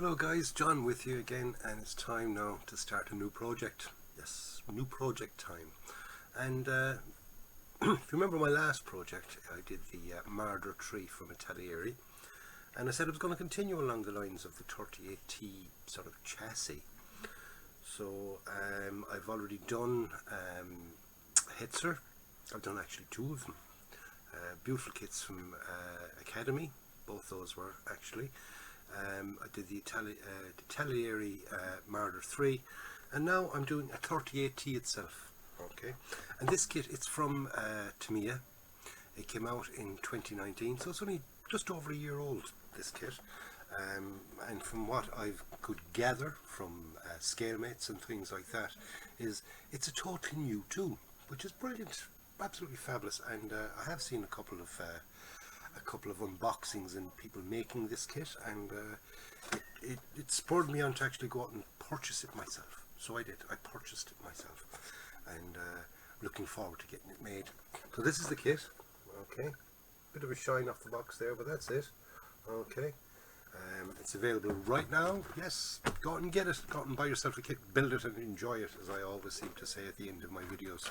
Hello guys, John with you again, and it's time now to start a new project. Yes, new project time. And if you remember my last project, I did the Marder tree from TAMIYA, and I said I was going to continue along the lines of the 38T sort of chassis. So I've already done Hetzer. I've done actually two of them. Beautiful kits from Academy, both those were actually. I did the TAMIYA Marder 3, and now I'm doing a 38T itself. Okay, and this kit, it's from TAMIYA. It came out in 2019, so it's only just over a year old, this kit. And from what I could gather from scale mates and things like that, is it's a totally new tool, which is brilliant, absolutely fabulous. And I have seen a couple of unboxings and people making this kit, and it spurred me on to actually go out and purchase it myself. So I did. I purchased it myself, and looking forward to getting it made. So this is the kit. Okay, bit of a shine off the box there, but that's it. Okay, it's available right now. Yes, go out and get it. Go out and buy yourself a kit, build it and enjoy it, as I always seem to say at the end of my videos.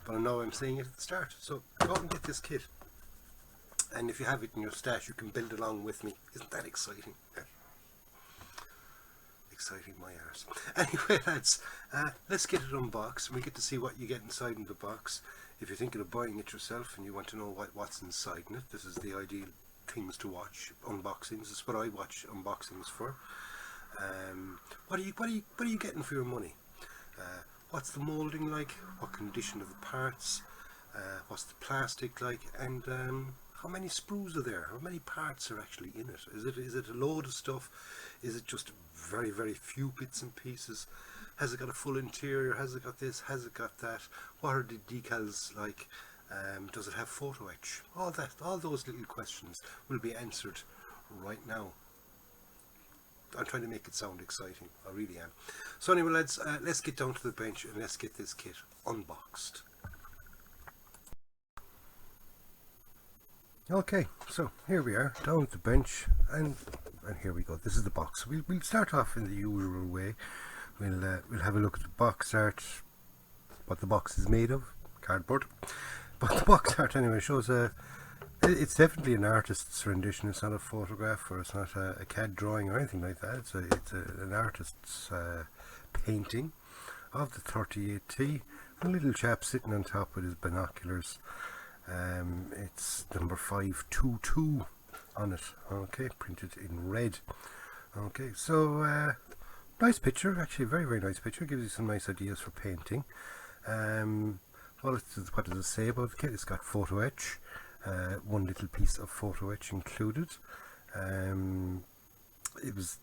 But I know I'm saying it at the start. So go out and get this kit. And if you have it in your stash, you can build along with me. Isn't that exciting? Yeah. Exciting my arse. Anyway, lads, let's get it unboxed, and we get to see what you get inside in the box. If you're thinking of buying it yourself and you want to know what's inside in it, this is the ideal things to watch. Unboxings. This is what I watch unboxings for. What are you getting for your money? What's the moulding like? What condition of the parts? What's the plastic like? And how many sprues are there? How many parts are actually in it? Is it a load of stuff? Is it just very, very few bits and pieces? Has it got a full interior? Has it got this? Has it got that? What are the decals like? Does it have photo etch? All those little questions will be answered right now. I'm trying to make it sound exciting. I really am. So anyway, lads, let's get down to the bench and let's get this kit unboxed. Okay, so here we are down at the bench, and here we go. This is the box. We'll start off in the usual way. We'll have a look at the box art, what the box is made of, cardboard. But the box art anyway shows it's definitely an artist's rendition. It's not a photograph, or it's not a CAD drawing or anything like that. It's an artist's painting of the 38T. A little chap sitting on top with his binoculars. It's number 522 on it. Okay, printed in red. Okay, so nice picture, actually, very, very nice picture. Gives you some nice ideas for painting. What does it say about the kit? It's got photo etch, one little piece of photo etch included. It's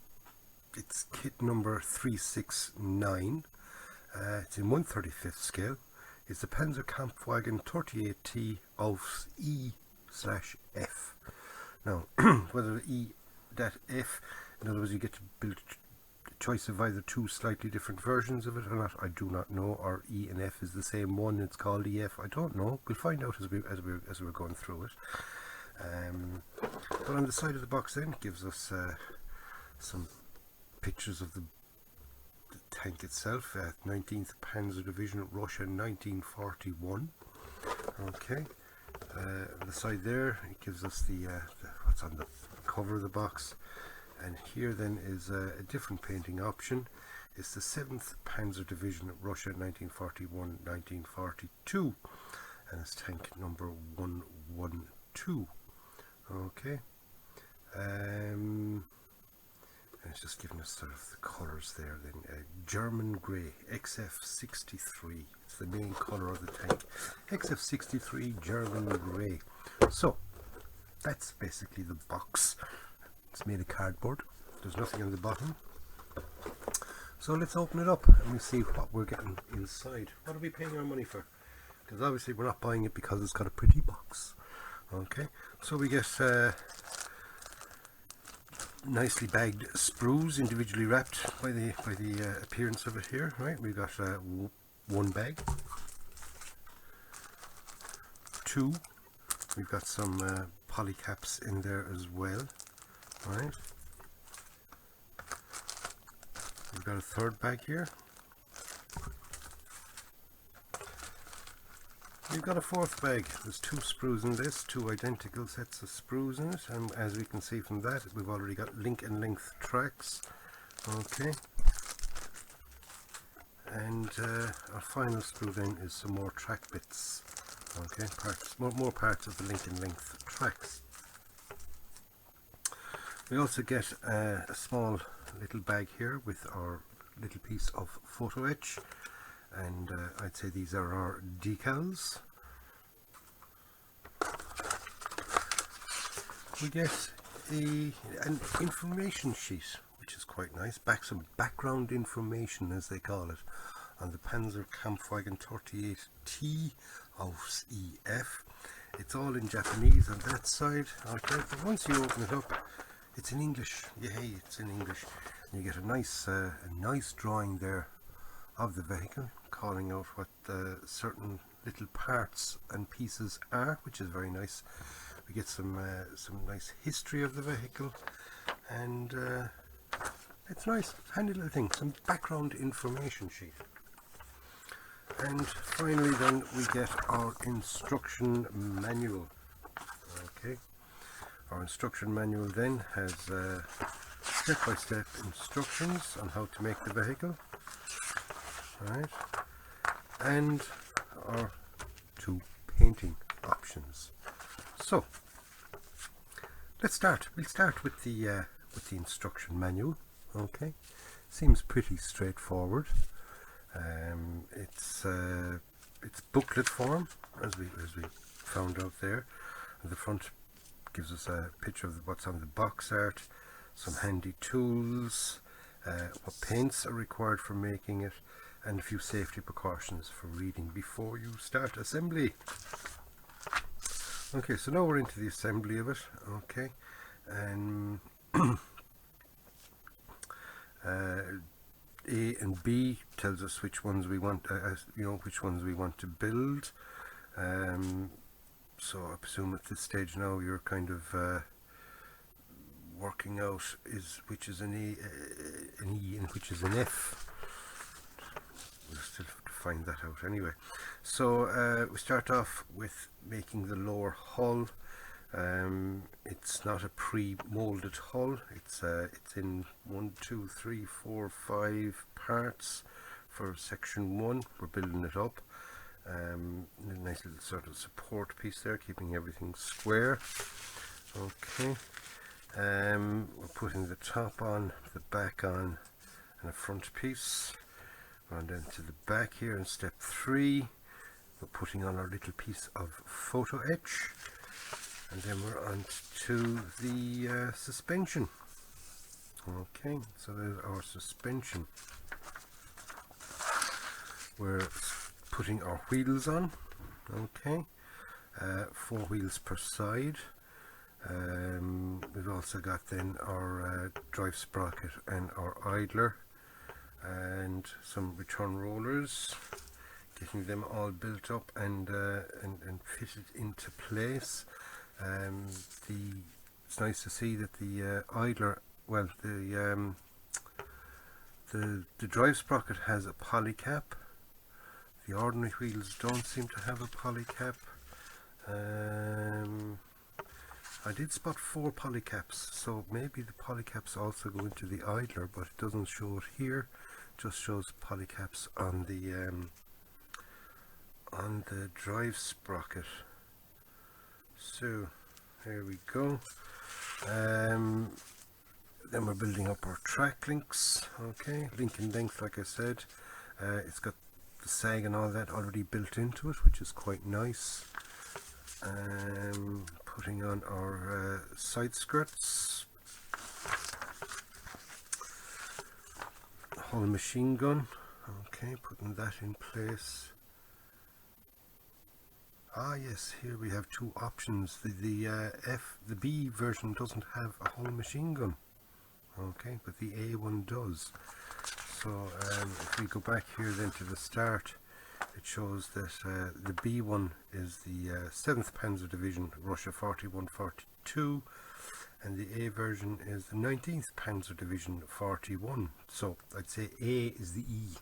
kit number 369. It's in 1/35 scale. It's the Panzerkampfwagen 38T Ausf E/F. Now, whether that F, in other words, you get to build a choice of either two slightly different versions of it or not, I do not know. Or E and F is the same one, it's called EF, I don't know. We'll find out as we're going through it. But on the side of the box then, it gives us some pictures of the tank itself, 19th Panzer Division, Russia, 1941. Okay, on the side there it gives us the what's on the cover of the box, and here then is a different painting option. It's the 7th Panzer Division, Russia, 1941-1942, and it's tank number 112. Okay, and it's just giving us sort of the colours there then. German grey, XF63, it's the main colour of the tank. XF63 German grey. So that's basically the box. It's made of cardboard, there's nothing on the bottom. So let's open it up and we see what we're getting inside. What are we paying our money for? Because obviously we're not buying it because it's got a pretty box. Okay, so we get nicely bagged sprues, individually wrapped by the appearance of it here. Right, we've got one bag, two, we've got some polycaps in there as well. Right, We've got a third bag here. We've got a fourth bag. There's 2 sprues in this, 2 identical sets of sprues in it, and as we can see from that, we've already got link and length tracks. Okay. And our final sprue then is some more track bits. Okay, more parts of the link and length tracks. We also get a small little bag here with our little piece of photo etch, and I'd say these are our decals. We get an information sheet, which is quite nice, some background information as they call it, on the Panzerkampfwagen 38T Ausf. It's all in Japanese on that side, okay, but once you open it up, it's in English. Yay, it's in English. And you get a nice drawing there of the vehicle, calling out what certain little parts and pieces are, which is very nice. We get some nice history of the vehicle, and it's nice, handy little thing, some background information sheet. And finally then we get our instruction manual. Okay, our instruction manual then has step-by-step instructions on how to make the vehicle, right, and our 2 painting options. So let's start. We'll start with the instruction manual. Okay, seems pretty straightforward. It's booklet form, as we found out there. And the front gives us a picture of what's on the box art, some handy tools, what paints are required for making it, and a few safety precautions for reading before you start assembly. Okay, so now we're into the assembly of it. Okay, and A and B tells us which ones we want, which ones we want to build. So I presume at this stage now you're kind of working out which is an E and which is an F. We'll still have to find that out anyway. So we start off with making the lower hull. It's not a pre-molded hull. It's in 1, 2, 3, 4, 5 parts for section 1. We're building it up. A nice little sort of support piece there, keeping everything square. Okay. We're putting the top on, the back on, and a front piece. We're on down to the back here in step 3. We're putting on our little piece of photo etch. And then we're on to the suspension. Okay, so there's our suspension. We're putting our wheels on. Okay, 4 wheels per side. We've also got then our drive sprocket and our idler, and some return rollers. Getting them all built up and fitted into place. It's nice to see that the idler, well, the drive sprocket has a poly cap. The ordinary wheels don't seem to have a poly cap. I did spot 4 poly caps, so maybe the poly caps also go into the idler, but it doesn't show it here. It just shows poly caps on the drive sprocket. So here we go. Then we're building up our track links. Okay, link and length, like I said. It's got the sag and all that already built into it, which is quite nice. Putting on our side skirts. Hull machine gun. Okay, putting that in place. Ah yes, here we have 2 options. The B version doesn't have a hull machine gun. Okay, but the A one does. So if we go back here then to the start, it shows that the B1 is the 7th Panzer Division, Russia 4142, and the A version is the 19th Panzer Division 41. So I'd say A is the E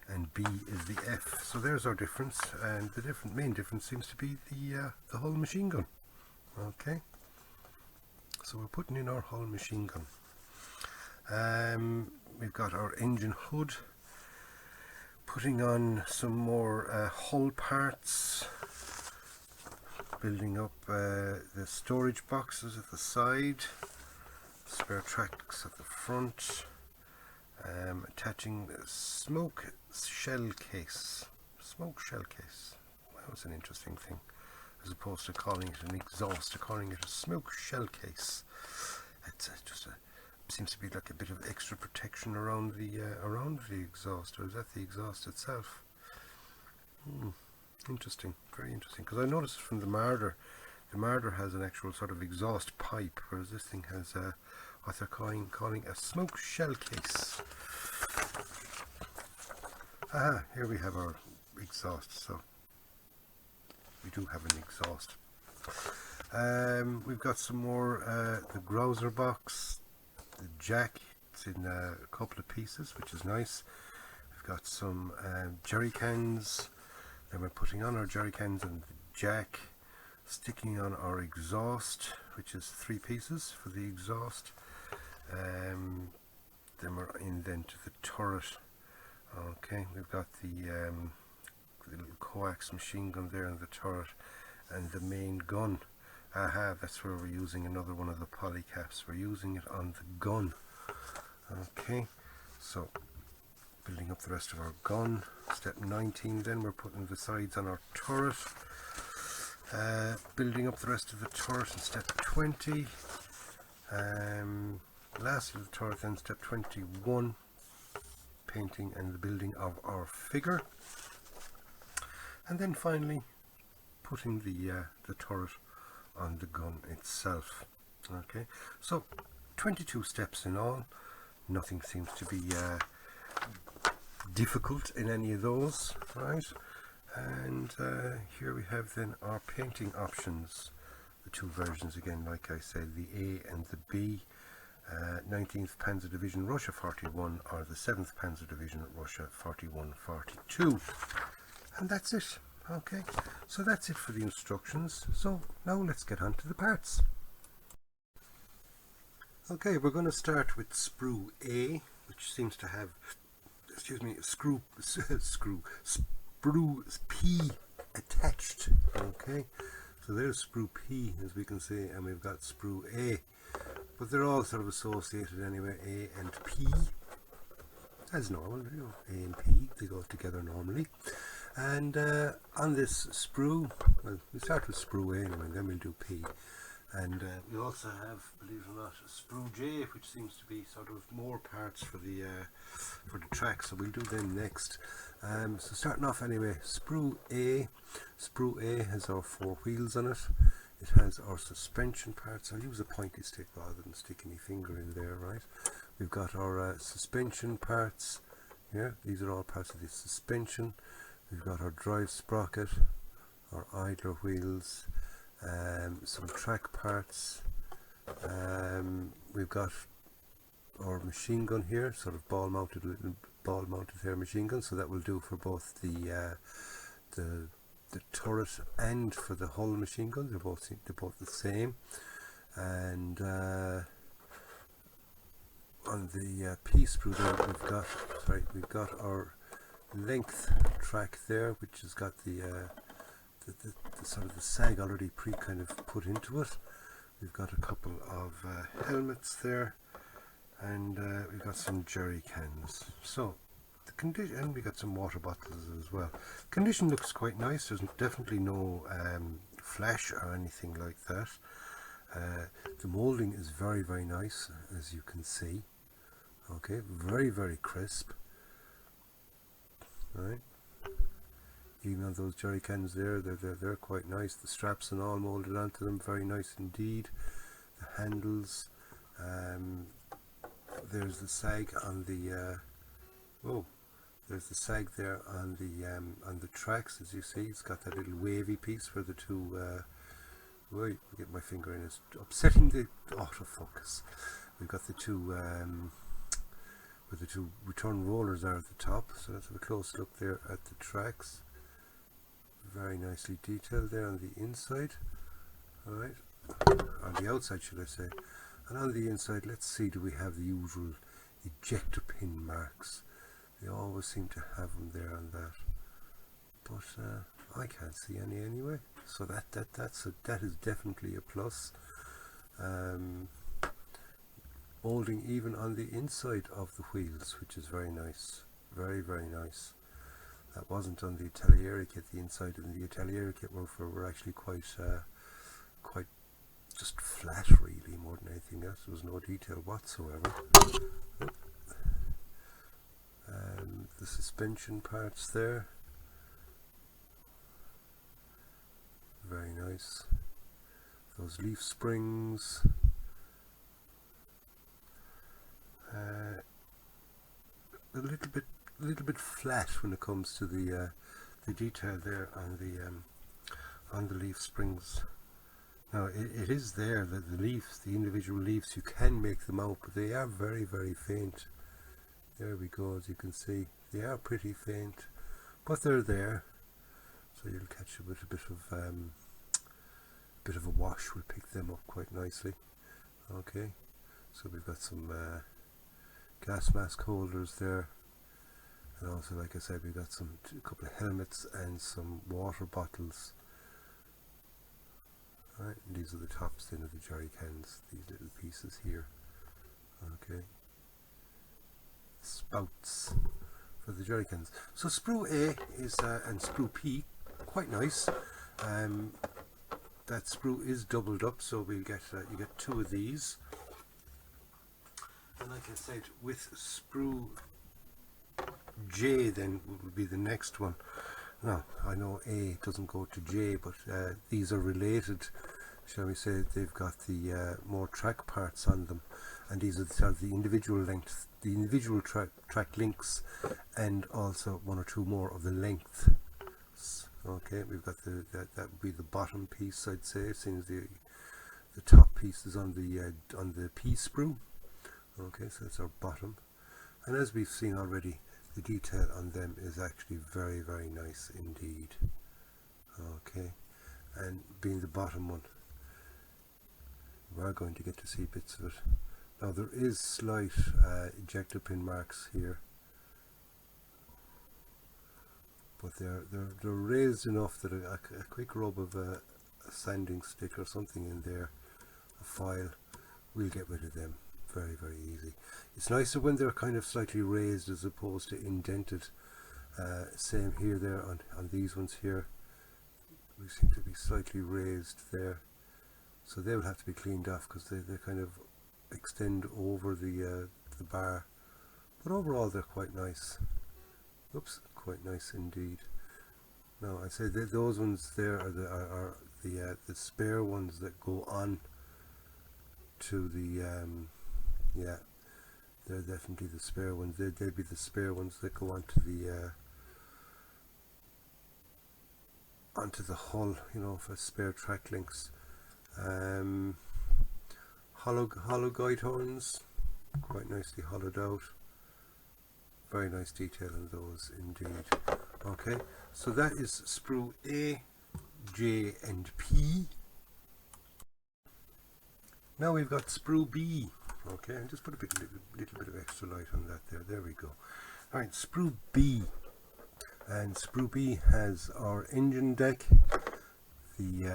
and B is the F. So there's our difference, and the main difference seems to be the hull machine gun. Okay, so we're putting in our hull machine gun. We've got our engine hood, putting on some more hull parts, building up the storage boxes at the side, spare tracks at the front, attaching the smoke shell case. That was an interesting thing, as opposed to calling it an exhaust, to calling it a smoke shell case. It's seems to be like a bit of extra protection around the exhaust, or is that the exhaust itself? Interesting, very interesting, because I noticed from the Marder has an actual sort of exhaust pipe, whereas this thing has what they're calling a smoke shell case. Aha, here we have our exhaust, so we do have an exhaust. We've got some more, the Grouser box, the jack, it's in a couple of pieces, which is nice. We've got some jerry cans, then we're putting on our jerry cans and the jack, sticking on our exhaust, which is 3 pieces for the exhaust. Then we're in then to the turret. Okay, we've got the little coax machine gun there in the turret, and the main gun. Aha, that's where we're using another one of the polycaps. We're using it on the gun. Okay, so building up the rest of our gun. Step 19 then, we're putting the sides on our turret. Building up the rest of the turret in step 20. Last of the turret then, step 21. Painting and the building of our figure. And then finally putting the turret on the gun itself. Okay, so 22 steps in all. Nothing seems to be difficult in any of those, right? And here we have then our painting options, the 2 versions again, like I said, the A and the B. 19th Panzer Division Russia 41, or the 7th Panzer Division Russia 41-42, and that's it. Okay, so that's it for the instructions. So now let's get on to the parts. Okay, we're going to start with Sprue A, which seems to have, Sprue P attached. Okay, so there's Sprue P, as we can see, and we've got Sprue A, but they're all sort of associated anyway, A and P, as normal, you know, A and P, they go together normally. And on this sprue, well, we start with Sprue A anyway, and then we'll do P. And we also have, believe it or not, Sprue J, which seems to be sort of more parts for the track, so we'll do them next. So starting off anyway, Sprue A has our 4 wheels on it. It has our suspension parts. I'll use a pointy stick rather than sticking my finger in there, right? We've got our suspension parts. Yeah, these are all parts of the suspension. We've got our drive sprocket, our idler wheels, some track parts. We've got our machine gun here, sort of ball mounted here machine gun, so that will do for both the turret and for the hull machine gun. They're both the same. And on the P sprue there, we've got our length track there, which has got the sort of the sag already kind of put into it. We've got a couple of helmets there, and we've got some jerry cans. So the condition, and we got some water bottles as well. Condition looks quite nice. There's definitely no flash or anything like that. The moulding is very, very nice, as you can see. Okay, very, very crisp. Right, even on those jerry cans there, they're quite nice. The straps and all moulded onto them, very nice indeed. The handles, there's the sag on the there's the sag there on the tracks, as you see. It's got that little wavy piece where the two Wait, get my finger in, it's upsetting the autofocus. We've got the two where the two return rollers are at the top, so let's have a close look there at the tracks. Very nicely detailed there on the inside. Alright, on the outside should I say. And on the inside, let's see, do we have the usual ejector pin marks? They always seem to have them there on that, but I can't see any anyway. So that is definitely a plus. Molding even on the inside of the wheels, which is very nice, very nice. That wasn't on the Atelier kit. The inside in the Atelier kit were actually quite just flat, really, more than anything else. There was no detail whatsoever. The suspension parts there, very nice. Those leaf springs, a little bit flat when it comes to the detail there on the leaf springs. Now it is there that the leaves, the individual leaves, you can make them out, but they are very faint. There we go, as you can see, they are pretty faint, but they're there. So you'll catch a bit of a wash will pick them up quite nicely. Okay, so we've got some gas mask holders there, and also, like I said, we've got a couple of helmets and some water bottles. Right, and these are the tops then of the jerry cans, these little pieces here. Okay, spouts for the jerry cans. So Sprue A is and Sprue P, quite nice. That sprue is doubled up, so we'll get you get two of these. And like I said, with Sprue J then would be the next one. Now I know A doesn't go to J, but these are related, shall we say. They've got the more track parts on them, and these are the individual length, the individual track links, and also one or two more of the length. Okay, we've got that would be the bottom piece, I'd say, since the top piece is on the P sprue. Okay, so that's our bottom, and as we've seen already, the detail on them is actually very nice indeed. Okay, and being the bottom one, we are going to get to see bits of it. Now there is slight ejector pin marks here, but they're raised enough that a quick rub of a sanding stick or something in there, a file, we'll get rid of them very easy. It's nicer when they're kind of slightly raised as opposed to indented. Same here there on these ones here, we seem to be slightly raised there, so they will have to be cleaned off because they kind of extend over the bar, but overall they're quite nice. Oops, quite nice indeed. Now I say that those ones there are the spare ones that go on to the yeah, they're definitely the spare ones. They'd be the spare ones that go onto the hull, you know, for spare track links. Hollow guide horns, quite nicely hollowed out. Very nice detail on those indeed. Okay, so that is Sprue A, J and P. Now we've got Sprue B. Okay, and just put a little bit of extra light on that there. There we go. Alright, Sprue B. And Sprue B has our engine deck, the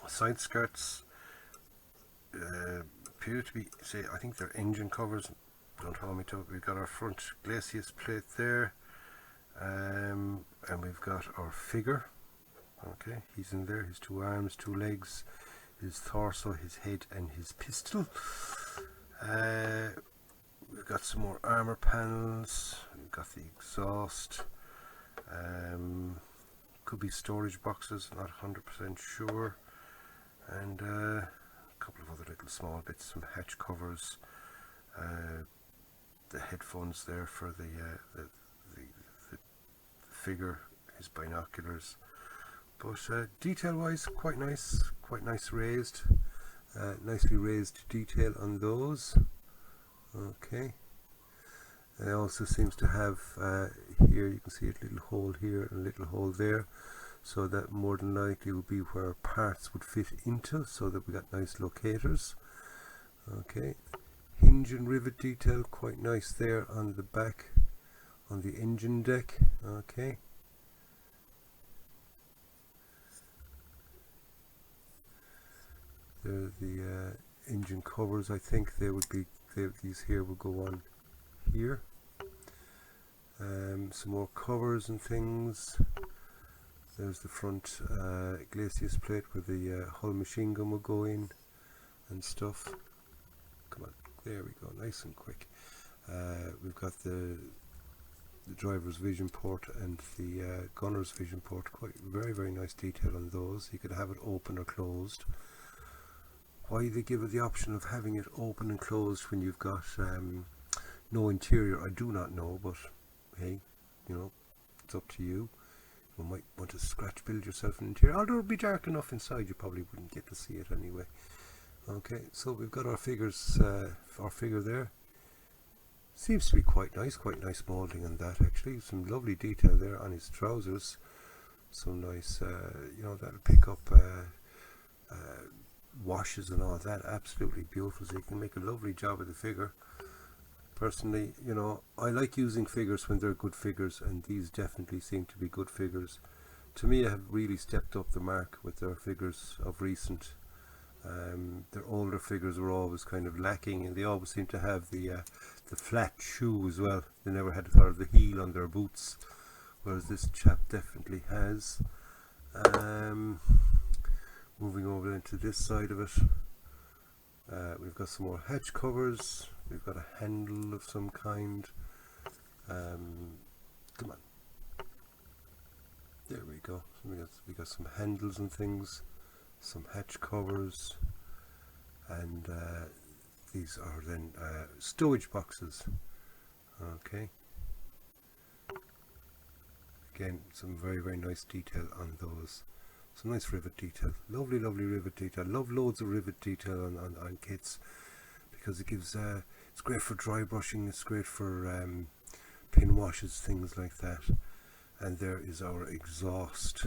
side skirts appear to be, say, I think they're engine covers. Don't hold me to it. We've got our front glacis plate there, and we've got our figure. Okay, he's in there, his two arms, two legs, his torso, his head and his pistol. We've got some more armor panels, we've got the exhaust, could be storage boxes, not 100% sure, and a couple of other little small bits, some hatch covers, the headphones there for the figure, his binoculars. but detail wise quite nice raised, nicely raised detail on those. Okay, and it also seems to have here you can see a little hole here and a little hole there, so that more than likely would be where parts would fit into, so that we got nice locators. Okay, hinge and rivet detail quite nice there on the back on the engine deck. Okay, there's the engine covers. I think they would be these here will go on here. Some more covers and things. There's the front glacis plate where the hull machine gun will go in and stuff. Come on, there we go, nice and quick. We've got the driver's vision port and the gunner's vision port. Quite very nice detail on those. You could have it open or closed. Why they give it the option of having it open and closed when you've got no interior, I do not know, but hey, you know, it's up to you. You might want to scratch build yourself an interior, although it'll be dark enough inside you probably wouldn't get to see it anyway. Okay, so we've got our figures, our figure there. Seems to be quite nice moulding on that actually. Some lovely detail there on his trousers. Some nice, you know, that'll pick up washes and all that. Absolutely beautiful. So you can make a lovely job of the figure. Personally, you know, I like using figures when they're good figures, and these definitely seem to be good figures. TAMIYA have really stepped up the mark with their figures of recent. Their older figures were always kind of lacking, and they always seem to have the flat shoe as well. They never had sort of the heel on their boots, whereas this chap definitely has. Moving over into this side of it, we've got some more hatch covers. We've got a handle of some kind. Come on, there we go. We got some handles and things, some hatch covers, and these are then stowage boxes. Okay, again, some very nice detail on those. Some nice rivet detail, lovely rivet detail. Love loads of rivet detail on kits, because it gives it's great for dry brushing, it's great for pin washes, things like that. And there is our exhaust.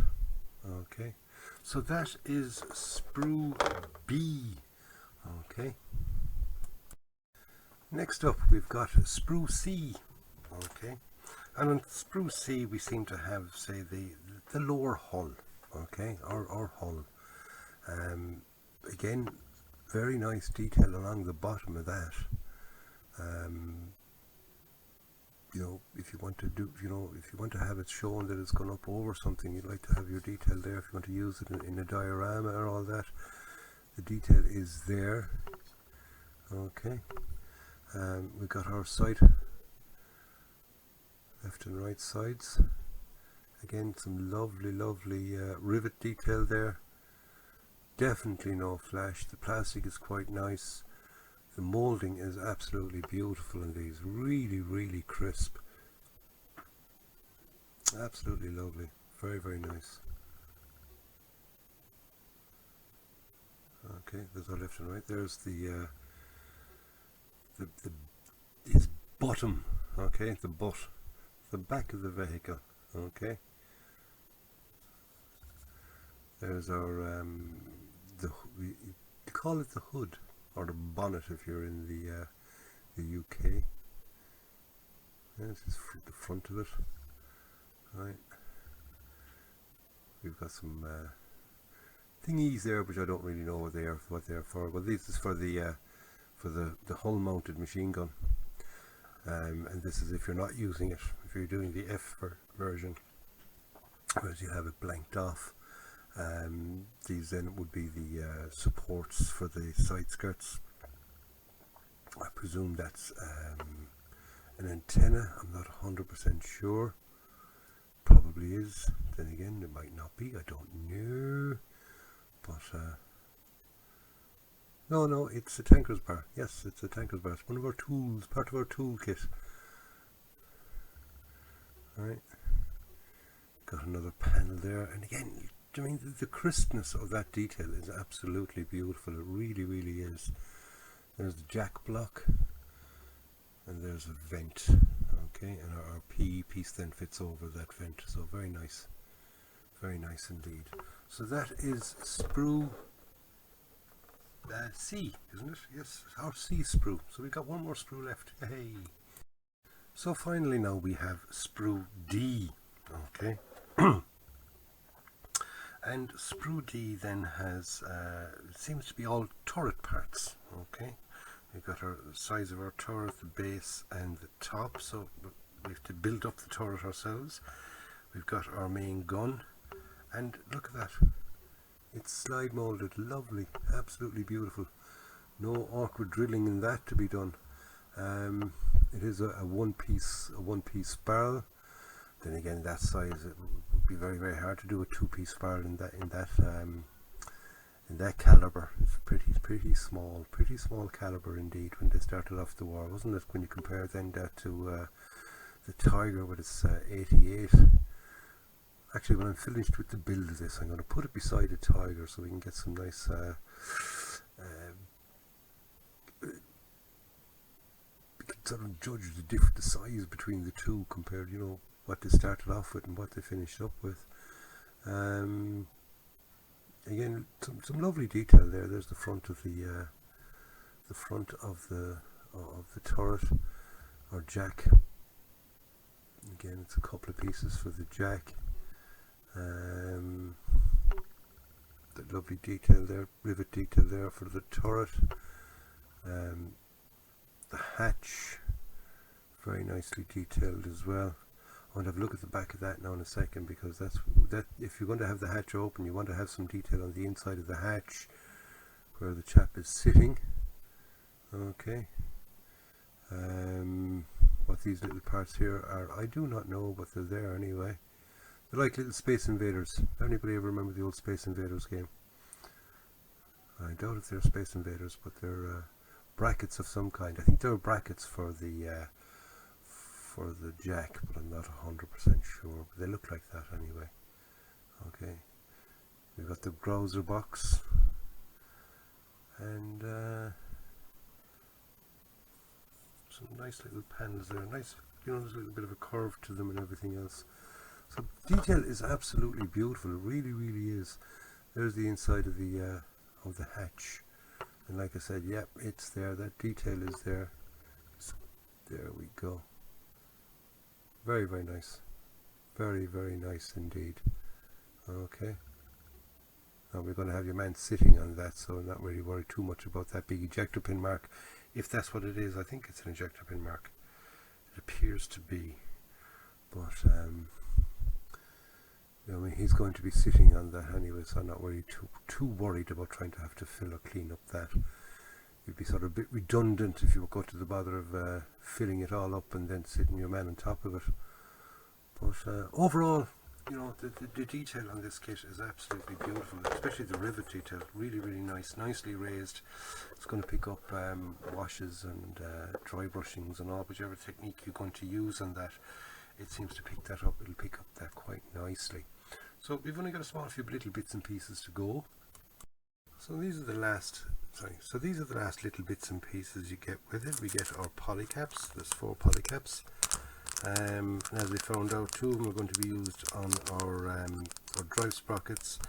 Okay, so that is Sprue B. Okay, next up we've got Sprue C. Okay, and on Sprue C we seem to have, say, the lower hull. Okay, our hull. Again, very nice detail along the bottom of that. You know, if you want to do, you know, if you want to have it shown that it's gone up over something, you'd like to have your detail there. If you want to use it in a diorama or all that, the detail is there. Okay, we've got our side, left and right sides. Again, some lovely rivet detail there. Definitely no flash. The plastic is quite nice. The moulding is absolutely beautiful in these. Really crisp. Absolutely lovely. Very nice. Okay, there's our left and right. There's the his bottom. Okay, the butt, the back of the vehicle. Okay. There's our we call it the hood, or the bonnet if you're in the UK. This is the front of it. Right. We've got some thingies there, which I don't really know what they are for. But this is for the hull mounted machine gun, and this is if you're not using it, if you're doing the F version, whereas you have it blanked off. These then would be the supports for the side skirts. I presume that's an antenna. I'm not 100% sure. Probably is. Then again, it might not be. I don't know. But no, it's a tanker's bar. Yes, it's a tanker's bar. It's one of our tools, part of our toolkit. All right. Got another panel there, and again, I mean, the crispness of that detail is absolutely beautiful. It really, really is. There's the jack block, and there's a vent. Okay, and our PE piece then fits over that vent. So very nice indeed. So that is Sprue C, isn't it? Yes, our C sprue. So we've got one more sprue left. Hey. So finally now we have Sprue D. Okay. And Sprue D then has, it seems to be all turret parts. Okay. We've got our size of our turret, the base and the top. So we have to build up the turret ourselves. We've got our main gun. And look at that. It's slide molded, lovely, absolutely beautiful. No awkward drilling in that to be done. It is a one piece barrel. Then again, that size, it would be very, very hard to do a two-piece barrel in that caliber. It's pretty small caliber indeed. When they started off the war, wasn't it? When you compare then that to the Tiger with its 88. Actually, when I'm finished with the build of this, I'm going to put it beside a Tiger so we can get some nice we can sort of judge the size between the two compared, you know, what they started off with and what they finished up with. Again, some lovely detail there. There's the front of the turret or jack. Again, it's a couple of pieces for the jack. That lovely detail there, rivet detail there for the turret. The hatch, very nicely detailed as well. I want to have a look at the back of that now in a second, because that if you're going to have the hatch open, you want to have some detail on the inside of the hatch where the chap is sitting. Okay. What these little parts here are, I do not know, but they're there anyway. They're like little Space Invaders. Anybody ever remember the old Space Invaders game? I doubt if they're Space Invaders, but they're brackets of some kind. I think they're brackets for the jack, but I'm not 100% sure. But they look like that anyway. Okay. We've got the browser box, and some nice little panels there. Nice, you know, there's a little bit of a curve to them and everything else. So detail is absolutely beautiful. It really, really is. There's the inside of the hatch, and like I said, yep, it's there. That detail is there. So there we go. Very, very nice. Very, very nice indeed. Okay. Now we're going to have your man sitting on that, so I'm not really worried too much about that big ejector pin mark. If that's what it is, I think it's an ejector pin mark. It appears to be, but I mean, he's going to be sitting on that anyway, so I'm not really too worried about trying to have to fill or clean up that. It'd be sort of a bit redundant if you go to the bother of filling it all up and then sitting your man on top of it. But overall, you know, the detail on this kit is absolutely beautiful, especially the rivet detail. Really, really nice, nicely raised. It's going to pick up washes and dry brushings and all, whichever technique you're going to use on that. It seems to pick that up. It'll pick up that quite nicely. So we've only got a small few little bits and pieces to go. So these are the last. So these are the last little bits and pieces you get with it. We get our polycaps. There's 4 polycaps. And as we found out, 2 of them are going to be used on our drive sprockets.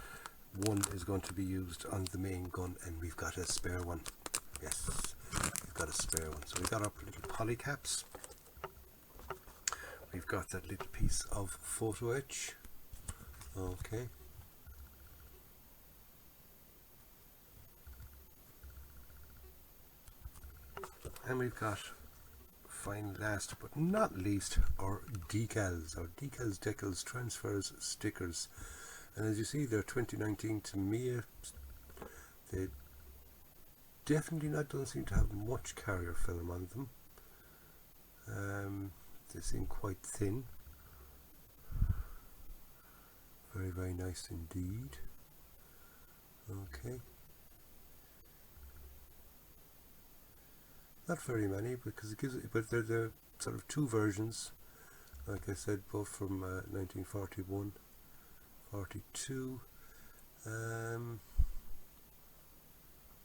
1 is going to be used on the main gun, and we've got a spare one. Yes, we've got a spare one. So we've got our little polycaps. We've got that little piece of photo etch. Okay. And we've got, finally, last but not least, our decals, decals, transfers, stickers. And as you see, they're 2019 TAMIYA. They definitely don't seem to have much carrier film on them. They seem quite thin. Very, very nice indeed. Okay. Not very many, because it gives it, but they're sort of 2 versions, like I said, both from 1941, 42,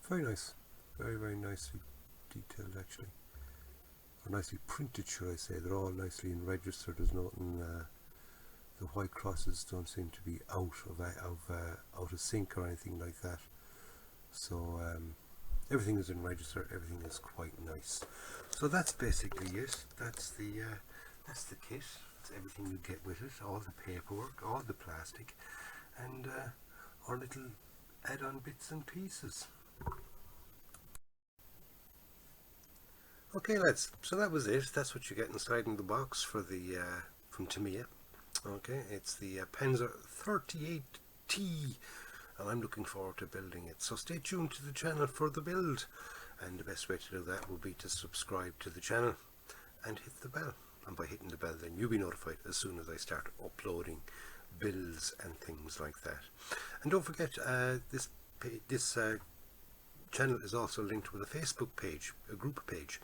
Very nice, very nicely detailed actually, or nicely printed should I say. They're all nicely in register. There's nothing, the white crosses don't seem to be out of sync or anything like that. So everything is in register, everything is quite nice. So that's basically it. That's the kit. It's everything you get with it, all the paperwork, all the plastic, and our little add-on bits and pieces. Okay lads, so that was it. That's what you get inside in the box for the from TAMIYA. Okay, it's the Panzer 38T, and I'm looking forward to building it. So stay tuned to the channel for the build, and the best way to do that will be to subscribe to the channel and hit the bell. And by hitting the bell, then you'll be notified as soon as I start uploading builds and things like that. And don't forget, this channel is also linked with a Facebook page, a group page,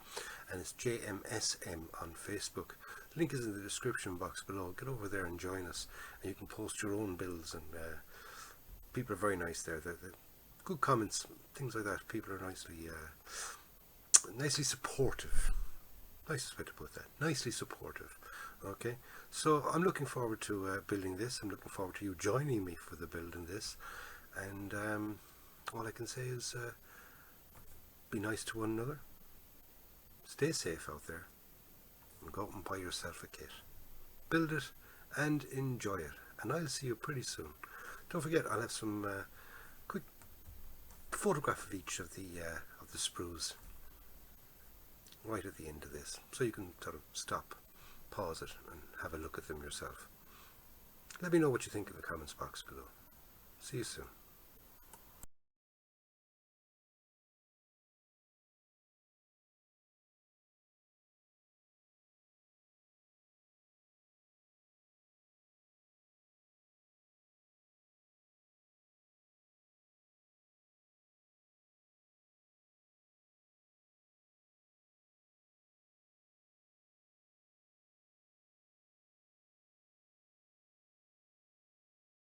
and it's JMSM on Facebook. The link is in the description box below. Get over there and join us, and you can post your own builds, and people are very nice there. They're good comments, things like that. People are nicely supportive. Nicest way to put that. Nicely supportive. Okay, so I'm looking forward to building this. I'm looking forward to you joining me for the build in this, and all I can say is be nice to one another, stay safe out there, and go out and buy yourself a kit. Build it and enjoy it, and I'll see you pretty soon. Don't forget, I'll have some quick photograph of each of the sprues right at the end of this, so you can sort of stop, pause it, and have a look at them yourself. Let me know what you think in the comments box below. See you soon.